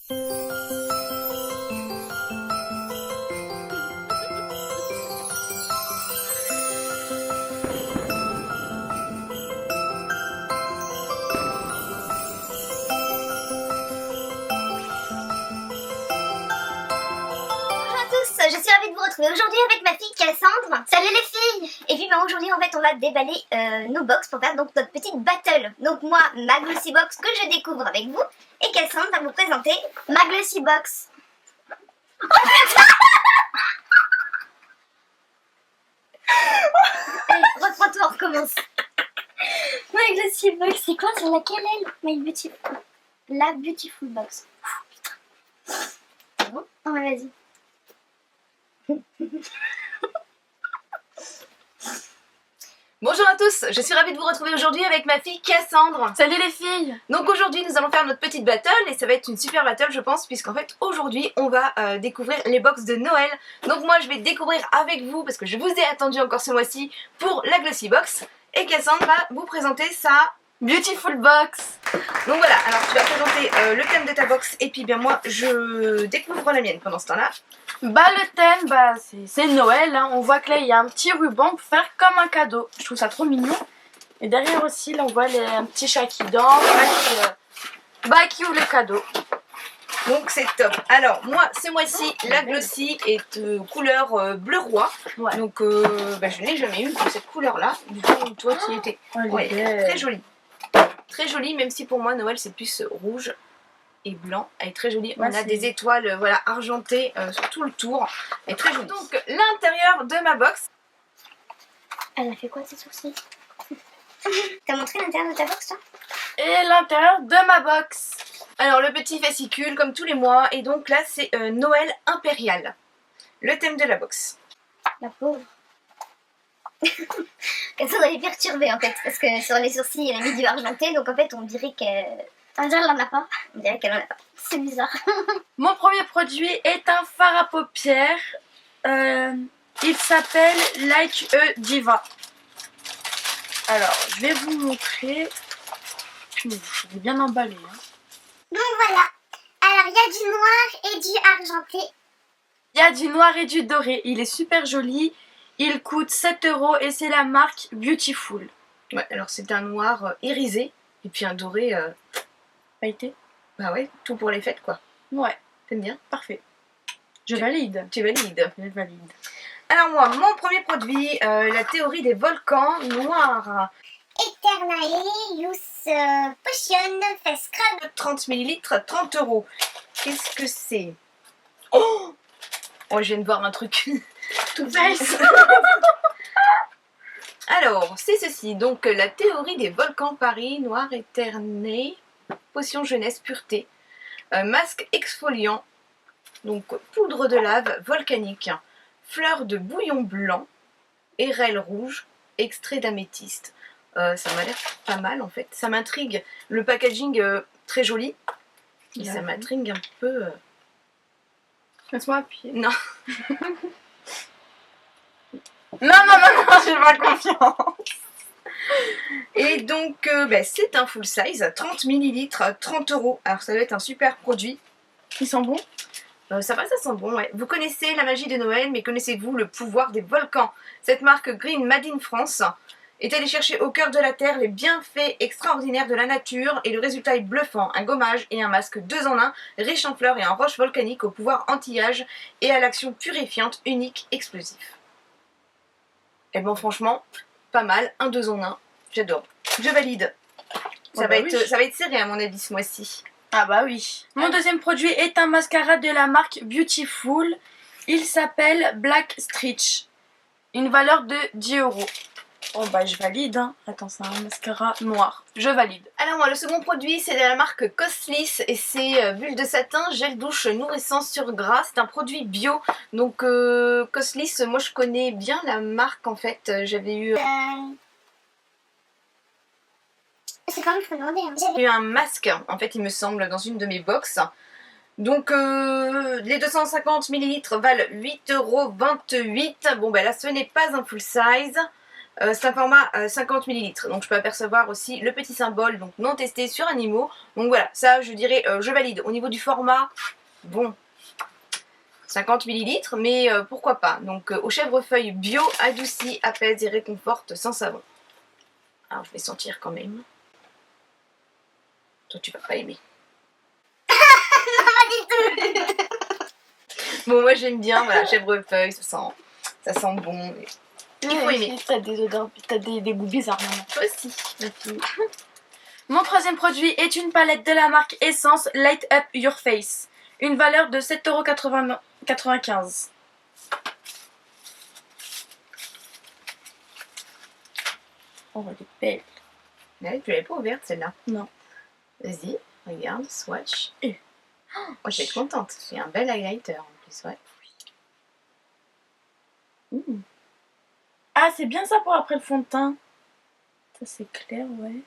Je suis ravie de vous retrouver aujourd'hui avec ma fille Cassandre. Salut les filles! Et puis aujourd'hui en fait on va déballer nos box pour faire donc notre petite battle. Donc moi ma Glossy Box que je découvre avec vous et Cassandre va vous présenter ma Glossy Box. Allez, reprends-toi, on recommence. Ma Glossy Box, c'est quoi? C'est laquelle elle? My Beautiful. La Beautiful Box. C'est bon? Oh mais vas-y. Bonjour à tous, je suis ravie de vous retrouver aujourd'hui avec ma fille Cassandre. Salut les filles. Donc aujourd'hui nous allons faire notre petite battle et ça va être une super battle je pense, puisqu'en fait aujourd'hui on va découvrir les box de Noël. Donc moi je vais découvrir avec vous parce que je vous ai attendu encore ce mois-ci pour la Glossy Box. Et Cassandre va vous présenter sa Beautiful Box. Donc voilà, alors tu vas présenter le thème de ta box et puis bien moi je découvre la mienne pendant ce temps-là. Bah le thème, c'est Noël, hein. On voit que là il y a un petit ruban pour faire comme un cadeau. Je trouve ça trop mignon. Et derrière aussi là on voit un petit chat qui danse, qui ouvre le cadeau. Donc c'est top. Alors moi ce mois-ci la Glossy est couleur bleu roi. Ouais. Donc je n'ai jamais eu de cette couleur là. Du coup toi tu y étais. Ouais, très jolie. Très jolie, même si pour moi Noël c'est plus rouge et blanc. Elle est très jolie. Ouais, on a des étoiles voilà, argentées sur tout le tour. Elle est très jolie. Donc l'intérieur de ma box. Elle a fait quoi tes sourcils? T'as montré l'intérieur de ta box toi? Et l'intérieur de ma box. Alors le petit fascicule comme tous les mois. Et donc là c'est Noël impérial. Le thème de la box. La pauvre. Cassandre elle est perturbée en fait. Parce que sur les sourcils elle a mis du argenté. Donc en fait on dirait qu'elle... On dirait qu'elle en a pas. On dirait qu'elle en a pas. C'est bizarre. Mon premier produit est un fard à paupières. Il s'appelle Like a Diva. Alors, je vais vous montrer. Je vais bien emballé. Hein. Donc voilà. Alors il y a du noir et du argenté. Il y a du noir et du doré. Il est super joli. Il coûte 7 € et c'est la marque Beautiful. Ouais, alors c'est un noir irisé et puis un doré Pailleté. Bah ouais, tout pour les fêtes quoi. Ouais, T'aimes bien? parfait. Je valide. Tu valides. Je valide. Alors moi, mon premier produit, la théorie des volcans noirs. Eternaeus Potion Face Scrub. 30 ml, 30 €. Qu'est-ce que c'est? Oh, je viens de voir un truc tout face. Alors, c'est ceci. Donc, la théorie des volcans Paris, noir éterné, potion jeunesse pureté, masque exfoliant, donc poudre de lave volcanique, fleur de bouillon blanc, érelle rouge, extrait d'améthyste. Ça m'a l'air pas mal en fait. Ça m'intrigue. Le packaging très joli. Et ça m'intrigue un peu. Laisse-moi appuyer. Non. Non, j'ai pas confiance. Et donc, c'est un full size, 30 ml, 30 €. Alors, ça doit être un super produit. Ils sont bons? Ça va, ça sent bon, ouais. Vous connaissez la magie de Noël, mais connaissez-vous le pouvoir des volcans? Cette marque Green Made in France est allée chercher au cœur de la terre les bienfaits extraordinaires de la nature et le résultat est bluffant. Un gommage et un masque 2 en 1, riche en fleurs et en roches volcaniques au pouvoir anti-âge et à l'action purifiante unique, explosif. Et bon, franchement, pas mal, un 2 en 1, j'adore. Je valide. Ça va être serré à mon avis ce mois-ci. Ah bah oui. Mon deuxième produit est un mascara de la marque Beautiful. Il s'appelle Black Stitch. Une valeur de 10 €. Oh bah je valide hein. Attends, c'est un mascara noir. Je valide. Alors moi le second produit c'est de la marque Coslis et c'est bulle de satin, gel douche nourrissant sur gras. C'est un produit bio. Donc Coslis, moi je connais bien la marque en fait. J'avais eu... C'est quand même faut demander. Hein. J'ai eu un masque en fait il me semble dans une de mes box. Donc les 250 ml valent 8,28 €. Bon ben là ce n'est pas un full size. C'est un format 50 ml, donc je peux apercevoir aussi le petit symbole, donc non testé sur animaux. Donc voilà, ça je dirais je valide. Au niveau du format, bon, 50 ml, mais pourquoi pas. Donc au chèvrefeuille bio, adouci, apaise et réconforte sans savon. Alors je vais sentir quand même. Toi tu vas pas aimer. Bon, moi j'aime bien, voilà, chèvrefeuille, ça sent bon. Mais... il faut aimer. T'as des odeurs, t'as des goûts bizarres maman. Toi aussi, ma fille. Mon troisième produit est une palette de la marque Essence Light Up Your Face. Une valeur de 7,95 €. Oh, elle est belle. Ouais, tu l'avais pas ouverte celle-là? Non. Vas-y, regarde, swatch. Et... oh, je vais être contente. C'est un bel highlighter en plus, ouais. Ah, c'est bien ça pour après le fond de teint. Ça, c'est clair, ouais.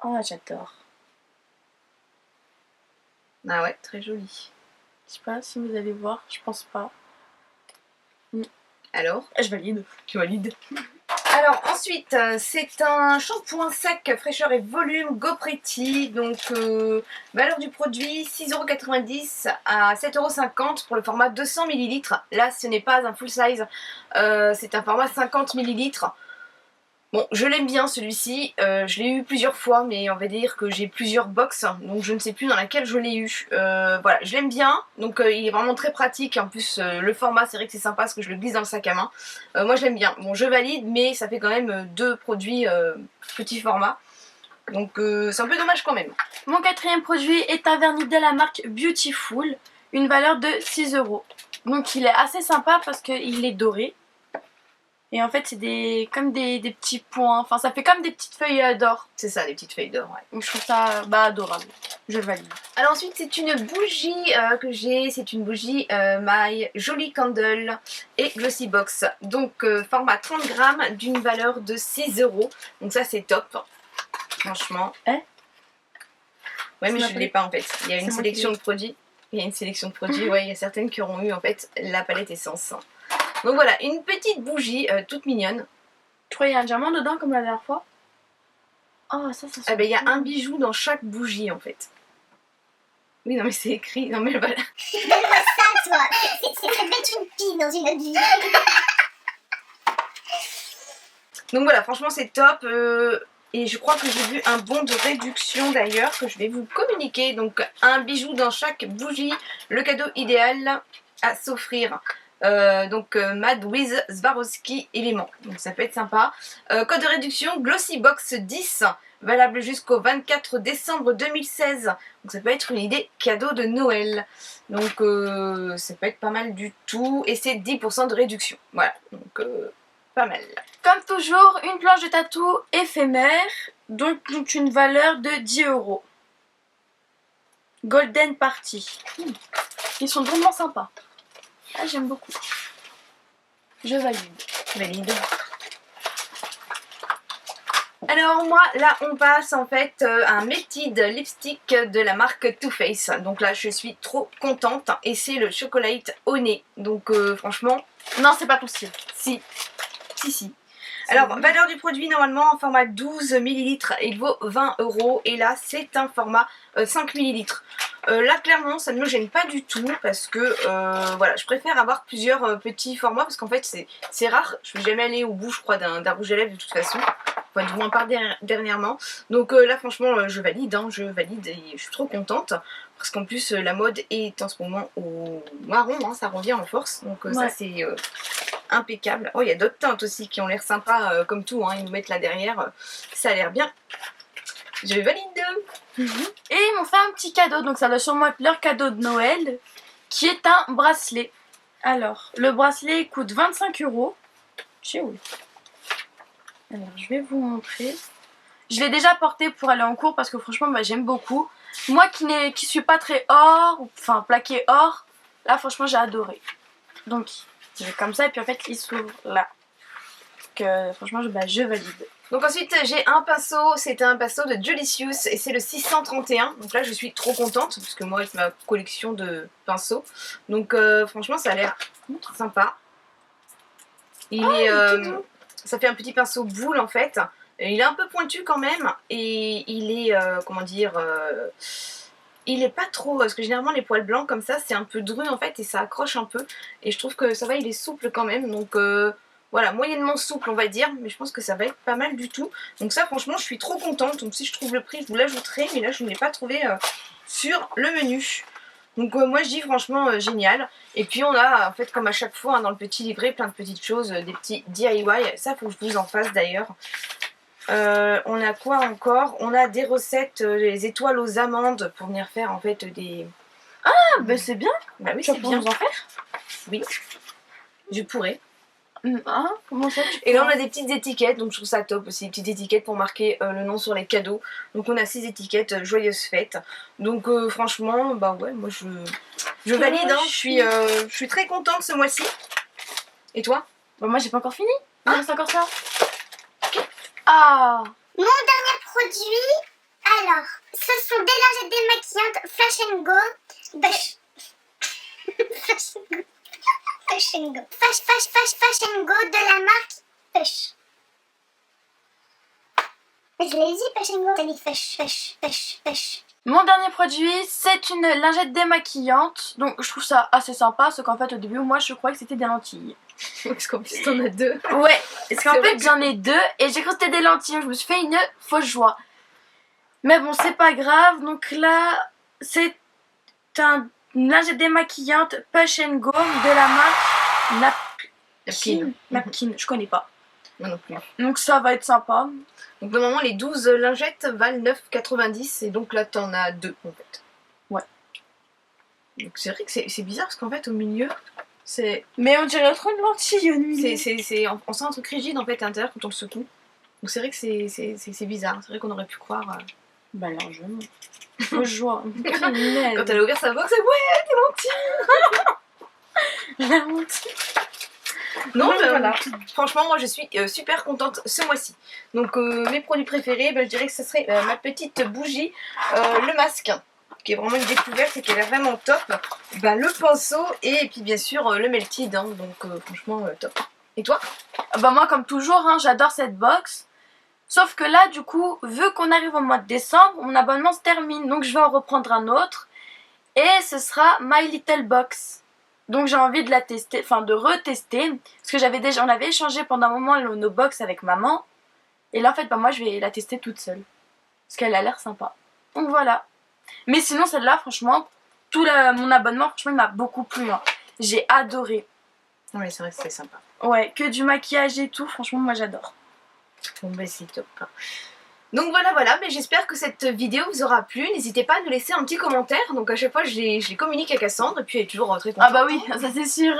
Oh, j'adore. Ah ouais, très joli. Je sais pas si vous allez voir, je pense pas. Alors, Je valide. tu valides. Alors ensuite, c'est un shampoing sec, fraîcheur et volume GoPretty. Donc valeur du produit 6,90 € à 7,50 € pour le format 200 ml. Là ce n'est pas un full size, c'est un format 50 ml. Bon, je l'aime bien celui-ci, je l'ai eu plusieurs fois, mais on va dire que j'ai plusieurs box, donc je ne sais plus dans laquelle je l'ai eu. Voilà, je l'aime bien, donc il est vraiment très pratique. En plus, le format, c'est vrai que c'est sympa parce que je le glisse dans le sac à main. Moi, je l'aime bien. Bon, je valide, mais ça fait quand même deux produits petit format. Donc c'est un peu dommage quand même. Mon quatrième produit est un vernis de la marque Beautiful, une valeur de 6 €. Donc il est assez sympa parce qu'il est doré. Et en fait c'est comme des petits points, enfin ça fait comme des petites feuilles d'or. C'est ça, des petites feuilles d'or, ouais. Donc je trouve ça adorable, je valide. Alors ensuite c'est une bougie que j'ai, c'est une bougie My Jolly Candle et Glossy Box. Donc format 30 grammes d'une valeur de 6 €. Donc ça c'est top, franchement. Ouais mais je ne l'ai pas en fait. Il y a une sélection de produits. Ouais, il y a certaines qui auront eu en fait la palette Essence. Donc voilà, une petite bougie toute mignonne. Tu crois qu'il y a un diamant dedans comme la dernière fois? Oh ça Ah ben il y a un bijou dans chaque bougie en fait. Oui non mais c'est écrit, non mais voilà. Donne-moi ça toi. C'est très mettre une pile dans une bille. Donc voilà, franchement c'est top. Et je crois que j'ai vu un bon de réduction d'ailleurs que je vais vous communiquer. Donc un bijou dans chaque bougie, le cadeau idéal à s'offrir. Mad with Swarovski éléments. Donc ça peut être sympa. Code de réduction Glossy Box 10, valable jusqu'au 24 décembre 2016. Donc ça peut être une idée cadeau de Noël. Donc ça peut être pas mal du tout. Et c'est 10% de réduction. Voilà, donc pas mal. Comme toujours, une planche de tatou éphémère, donc une valeur de 10 €. Golden Party. Ils sont vraiment sympas. Ah, j'aime beaucoup. Je valide. Valide. Alors moi là on passe en fait à un Melted Lipstick de la marque Too Faced. Donc là je suis trop contente et c'est le Chocolate au nez. Donc franchement... non c'est pas ton style. Si. Alors valeur du produit normalement en format 12 ml, il vaut 20 € et là c'est un format 5 ml. Là clairement ça ne me gêne pas du tout parce que voilà, je préfère avoir plusieurs petits formats parce qu'en fait c'est rare, je ne suis jamais allée au bout je crois d'un rouge à lèvres de toute façon, enfin du moins pas dernièrement. Donc là franchement je valide et je suis trop contente parce qu'en plus la mode est en ce moment au marron, hein, ça revient en force, donc ça c'est impeccable. Oh il y a d'autres teintes aussi qui ont l'air sympas comme tout, hein, ils nous mettent là derrière, ça a l'air bien. Je valide. Et ils m'ont fait un petit cadeau, donc ça doit sûrement être leur cadeau de Noël, qui est un bracelet. Alors, le bracelet coûte 25 €. Je sais où. Alors, je vais vous montrer. Je l'ai déjà porté pour aller en cours parce que franchement, j'aime beaucoup. Moi qui suis pas très or, enfin plaqué or, là franchement j'ai adoré. Donc, il est comme ça et puis en fait il s'ouvre là. Donc franchement, je valide. Donc ensuite j'ai un pinceau, c'est un pinceau de Jolicious et c'est le 631. Donc là je suis trop contente parce que moi c'est ma collection de pinceaux. Donc franchement ça a l'air sympa. Il est ça fait un petit pinceau boule en fait. Il est un peu pointu quand même et il est, comment dire, il est pas trop, parce que généralement les poils blancs comme ça c'est un peu dru en fait et ça accroche un peu. Et je trouve que ça va, il est souple quand même, donc voilà, moyennement souple on va dire, mais je pense que ça va être pas mal du tout. Donc ça franchement je suis trop contente, donc si je trouve le prix je vous l'ajouterai, mais là je ne l'ai pas trouvé sur le menu. Donc moi je dis franchement génial. Et puis on a en fait comme à chaque fois hein, dans le petit livret plein de petites choses, des petits DIY, ça faut que je vous en fasse d'ailleurs. On a quoi encore? On a des recettes, les étoiles aux amandes pour venir faire en fait des... Ah bah c'est bien. Bah oui Tu vas c'est pouvoir bien. nous en faire? Oui, je pourrais. Ah, comment ça tu Et là on pourras a des petites étiquettes, donc je trouve ça top aussi, des petites étiquettes pour marquer le nom sur les cadeaux. Donc on a 6 étiquettes, joyeuses fêtes. Donc franchement, bah ouais, moi je valide, hein. Je suis très contente ce mois-ci. Et toi? Bah moi j'ai pas encore fini. Il reste encore ça. Ah, Mon dernier produit, alors, ce sont des lingettes démaquillantes Flash and Go. Flash and Go. Flash and Go. Flash and Go de la marque Flash. Je l'ai dit, Flash and Go. T'as dit Flash. mon dernier produit, c'est une lingette démaquillante. Donc je trouve ça assez sympa, sauf qu'en fait au début moi je croyais que c'était des lentilles. Parce qu'en plus t'en as deux. Ouais, parce qu'en C'est vrai fait que- j'en ai deux et j'ai cru que c'était des lentilles, je me suis fait une fausse joie. Mais bon, c'est pas grave, donc là c'est une lingette démaquillante Push and Go de la marque Napkin, je connais pas. Moi non plus. Donc ça va être sympa. Donc normalement les 12 lingettes valent 9,90 et donc là t'en as deux en fait. Ouais. Donc c'est vrai que c'est bizarre parce qu'en fait au milieu c'est Mais on dirait trop une lentille au milieu. on sent un truc rigide en fait à l'intérieur quand on le secoue. Donc c'est vrai que c'est bizarre, c'est vrai qu'on aurait pu croire... Bah largement. Fausse joie. Quand elle a ouvert sa box, elle ouais t'es lentille. La honte. Non, Donc, voilà. Franchement, moi je suis super contente ce mois-ci. Donc mes produits préférés, je dirais que ce serait ma petite bougie, le masque, qui est vraiment une découverte et qui est vraiment top. Le pinceau et puis bien sûr le Melted, hein, donc franchement top. Et toi? Bah moi comme toujours, hein, j'adore cette box. Sauf que là du coup, vu qu'on arrive au mois de décembre, mon abonnement se termine. Donc je vais en reprendre un autre. Et ce sera My Little Box. Donc j'ai envie de la tester, enfin de retester. Parce que on avait échangé pendant un moment nos box avec maman. Et là en fait, moi je vais la tester toute seule. Parce qu'elle a l'air sympa. Donc voilà. Mais sinon celle-là, franchement, mon abonnement, franchement, il m'a beaucoup plu. Hein. J'ai adoré. Oui, c'est vrai que c'est sympa. Ouais, que du maquillage et tout, franchement, moi j'adore. Bon c'est top. Donc voilà, mais j'espère que cette vidéo vous aura plu. N'hésitez pas à nous laisser un petit commentaire. Donc à chaque fois je les communique à Cassandre et puis elle est toujours très contente. Ah bah oui, ça c'est sûr.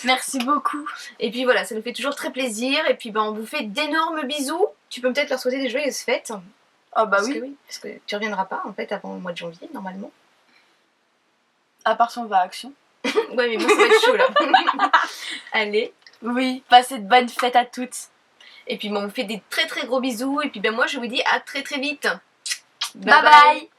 Merci beaucoup. Et puis voilà, ça nous fait toujours très plaisir. Et puis on vous fait d'énormes bisous. Tu peux peut-être leur souhaiter des joyeuses fêtes. Ah bah Parce oui. que parce que tu reviendras pas en fait avant le mois de janvier normalement. À part si on va à Action. Ouais mais moi ça va être chaud là. Allez. Oui, passez de bonnes fêtes à toutes. Et puis on vous fait des très gros bisous. Et puis moi je vous dis à très vite. Bye bye.